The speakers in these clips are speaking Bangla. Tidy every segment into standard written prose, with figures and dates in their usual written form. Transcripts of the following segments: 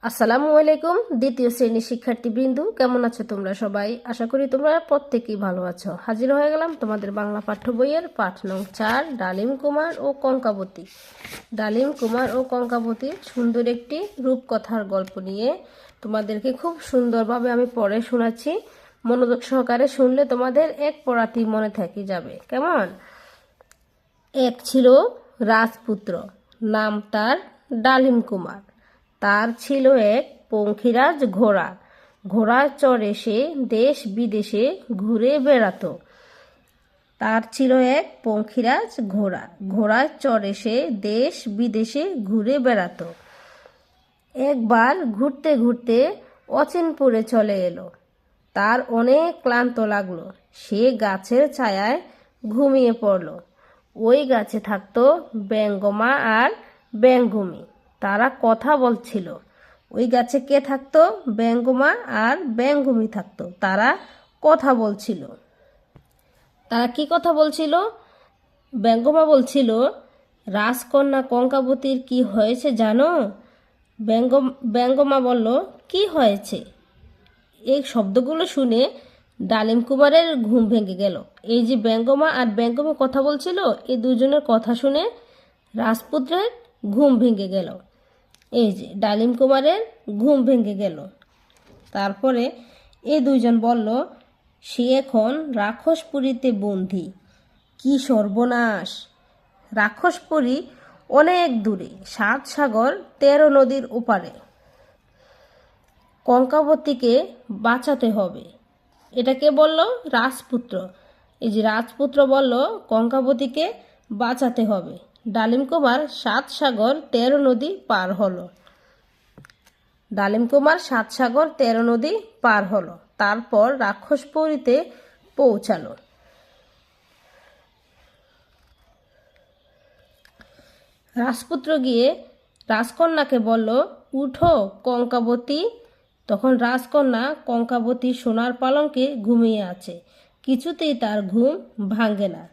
আসসালামু আলাইকুম দ্বিতীয় শ্রেণীর শিক্ষার্থীবৃন্দ, কেমন আছো তোমরা সবাই? আশা করি তোমরা প্রত্যেকেই ভালো আছো। হাজির হয়ে গেলাম তোমাদের বাংলা পাঠ্য বইয়ের পাঠ নং 4 ডালিম কুমার ও কঙ্কাবতী। ডালিম কুমার ও কঙ্কাবতীর সুন্দর একটি রূপকথার গল্প নিয়ে তোমাদেরকে খুব সুন্দরভাবে আমি পড়ে শোনাচ্ছি। মনোযোগ সহকারে শুনলে তোমাদের এক পড়াতেই মনে থেকে যাবে। কেমন? এক ছিল রাজপুত্র, নাম তার ডালিম কুমার। তার ছিল এক পঙ্খিরাজ ঘোড়া। ঘোড়ার চড়ে সে দেশ বিদেশে ঘুরে বেড়াতো। তার ছিল এক পঙ্খিরাজ ঘোড়া। ঘোড়ার চড়ে সে দেশ বিদেশে ঘুরে বেড়াতো। একবার ঘুরতে ঘুরতে অচিনপুরে চলে এলো। তার অনেক ক্লান্ত লাগলো। সে গাছের ছায়ায় ঘুমিয়ে পড়ল। ওই গাছে থাকতো ব্যঙ্গমা আর ব্যঙ্গমী। তারা কথা বলছিল। ওই গাছে কে থাকতো? ব্যঙ্গমা আর ব্যঙ্গমী থাকতো। তারা কথা বলছিল। তারা কি কথা বলছিল? ব্যঙ্গমা বলছিল, রাজকন্যা কঙ্কাবতীর কি হয়েছে জানো? ব্যঙ্গমা বলল, কি হয়েছে? এই শব্দগুলো শুনে ডালিম কুমারের ঘুম ভেঙে গেল। এই যে ব্যঙ্গমা আর ব্যঙ্গমী কথা বলছিল, এই দুজনের কথা শুনে রাজপুত্রের ঘুম ভেঙে গেল। এই যে ডালিম কুমারের ঘুম ভেঙে গেল। তারপরে এই দুইজন বলল, সে এখন রাক্ষসপুরীতে বন্দী। কি সর্বনাশ! রাক্ষসপুরী অনেক দূরে, 7 সাগর 13 নদীর ওপারে। কঙ্কাবতীকে বাঁচাতে হবে। এটাকে বলল রাজপুত্র। এই যে রাজপুত্র বলল কঙ্কাবতীকে বাঁচাতে হবে। ডালিম কুমার 7 সাগর 13 নদী পার হলো। ডালিম কুমার 7 সাগর 13 নদী পার হলো। তারপর রাক্ষসপুরীতে পৌঁছালো। রাজপুত্র গিয়ে রাজকন্যাকে বলল, উঠো কঙ্কাবতী। তখন রাজকন্যা কঙ্কাবতী সোনার পালঙ্কে ঘুমিয়ে আছে। কিছুতেই তার ঘুম ভাঙে না।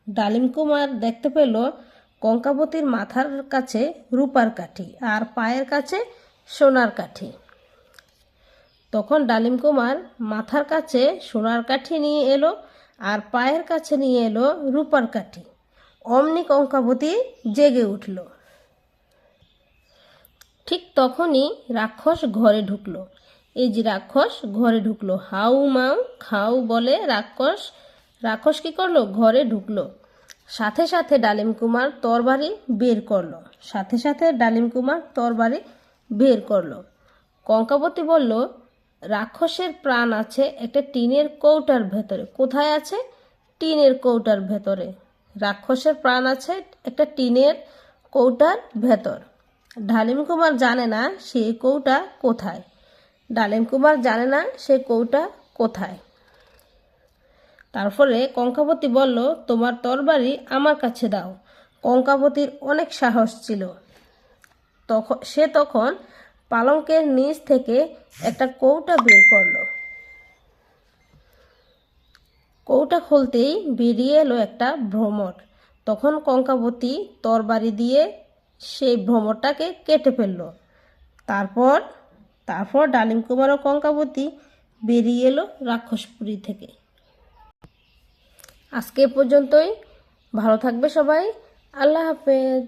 ডালিম কুমার দেখতে পেল কঙ্কাবতীর মাথার কাছে রূপার কাঠি আর পায়ের কাছে সোনার কাঠি। তখন ডালিম কুমার মাথার কাছে সোনার কাঠি নিয়ে এলো আর পায়ের কাছে নিয়ে এলো রূপার কাঠি। অমনি কঙ্কাবতী জেগে উঠল। ঠিক তখনই রাক্ষস ঘরে ঢুকলো। এই যে রাক্ষস ঘরে ঢুকলো। হাউ মাউ খাউ বলে রাক্ষস কি করলো? ঘরে ঢুকলো। সাথে সাথে ডালিম কুমার তরবারি বের করলো। কঙ্কাবতী বলল, রাক্ষসের প্রাণ আছে একটা টিনের কৌটার ভেতরে। কোথায় আছে? টিনের কৌটার ভেতরে। রাক্ষসের প্রাণ আছে একটা টিনের কৌটার ভেতর। ডালিম কুমার জানে না সেই কৌটা কোথায়। তারপরে কঙ্কাবতী বলল, তোমার তরবারি আমার কাছে দাও। কঙ্কাবতীর অনেক সাহস ছিল। তখন পালঙ্কের নিচ থেকে একটা কৌটা বের করলো। কৌটা খুলতেই বেরিয়ে এলো একটা ভ্রমর। তখন কঙ্কাবতী তরবারি দিয়ে সেই ভ্রমরটাকে কেটে ফেলল। তারপর ডালিম কুমার ও কঙ্কাবতী বেরিয়ে এলো রাক্ষসপুরী থেকে। আজকে পর্যন্তই। ভালো থাকবে সবাই। আল্লাহ হাফেজ।